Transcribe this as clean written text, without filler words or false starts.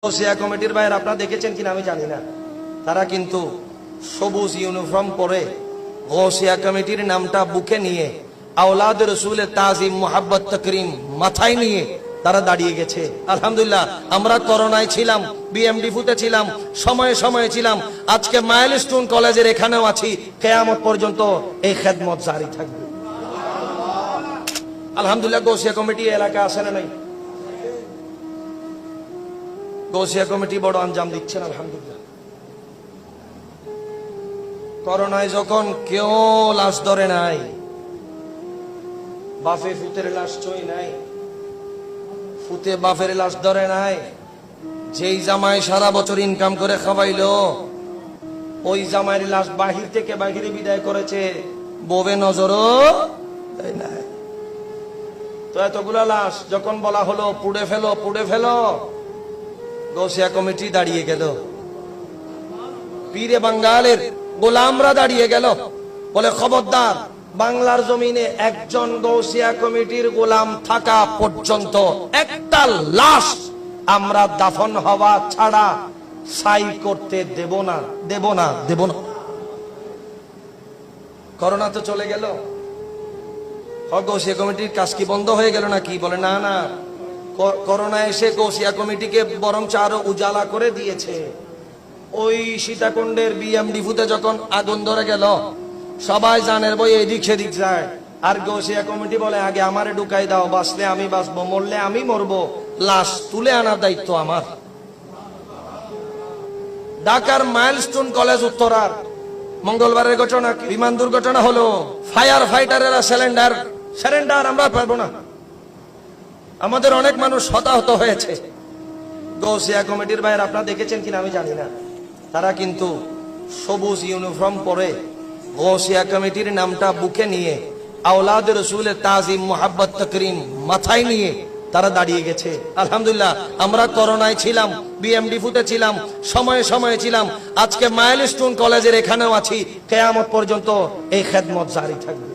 গোসিয়া কমিটির ভাইয়ের আপনারা দেখেছেন কিনা আমি জানি না, তারা কিন্তু সবুজ ইউনিফর্ম পরে গোসিয়া কমিটির নামটা বুকে নিয়ে আওলাদ রসুলের তাজিম মোহাব্বত তকরিম মাথায় নিয়ে তারা দাঁড়িয়ে গেছে। আলহামদুলিল্লাহ, আমরা করোনায় ছিলাম, বিএমডিফুতে ছিলাম, সময়ে সময়ে ছিলাম, আজকে মাইলস্টোন কলেজের এখানেও আছি, কিয়ামত পর্যন্ত এই খেদমত জারি থাকবে। আলহামদুলিল্লাহ, গোসিয়া কমিটি এলাকা আছে না নাই? গোসিয়া কমিটি বড় আঞ্জাম দিচ্ছেন আলহামদুলিল্লাহ। করোনায় যখন কেউ লাশ ধরে নাই, বাফে ফুতের লাশ ছই নাই, ফুতে বাফের লাশ ধরে নাই, যেই জামাই সারা বছর ইনকাম করে খাওয়াইলো ওই জামাইয়ের লাশ বাহির থেকে বাহিরে বিদায় করেছে, বউয়ে নজরও দেয় নাই। তো এতগুলা লাশ যখন বলা হলো পুড়ে ফেলো পুড়ে ফেলো, গোসিয়া কমিটি দাঁড়িয়ে গেল, পীরে বাঙ্গালের গোলামরা দাঁড়িয়ে গেল, বলে খবরদার, বাংলার জমিনে একজন গোসিয়া কমিটির গোলাম থাকা পর্যন্ত একটা লাশ আমরা দাফন হওয়া ছাড়া ছাই করতে দেব না, দেব না, দেব না। করোনা তো চলে গেল, গোসিয়া কমিটির কাজ কি বন্ধ হয়ে গেল নাকি? বলে না না, করোনা এসে গোসিয়া কমিটিকে বরং আরো উজালা করে দিয়েছে। ওই সীতাকুণ্ডের বিএমডিফুতে যখন আগুন ধরে গেল, সবাই জানের বই এদিক সেদিক যায়, আর গোসিয়া কমিটি বলে আগে আমারে ঢুকাই দাও, বাঁচলে আমি বাঁচবো, মরলে আমি মরবো, লাশ তুলে আনার দায়িত্ব আমার। ঢাকার মাইলস্টোন কলেজ উত্তরার মঙ্গলবারের ঘটনা, বিমান দুর্ঘটনা হলো, ফায়ার ফাইটারেরা সারেন্ডার আমরা পারবো না, আমাদের অনেক মানুষ হতাহত হয়েছে। গোসিয়া কমিটির ভাইয়ের আপনারা দেখেছেন কিনা আমি জানি না, তারা কিন্তু সবুজ ইউনিফর্ম পরে গোসিয়া কমিটির নামটা বুকে নিয়ে আওলাদ রসুলের তাজিম মোহাব্বত তকরিম মাথায় নিয়ে তারা দাঁড়িয়ে গেছে। আলহামদুলিল্লাহ, আমরা করোনায় ছিলাম, বিএমডিফুতে ছিলাম, সময়ে সময়ে ছিলাম, আজকে মাইলস্টোন কলেজের এখানেও আছি, কিয়ামত পর্যন্ত এই খেদমত জারি থাকবে।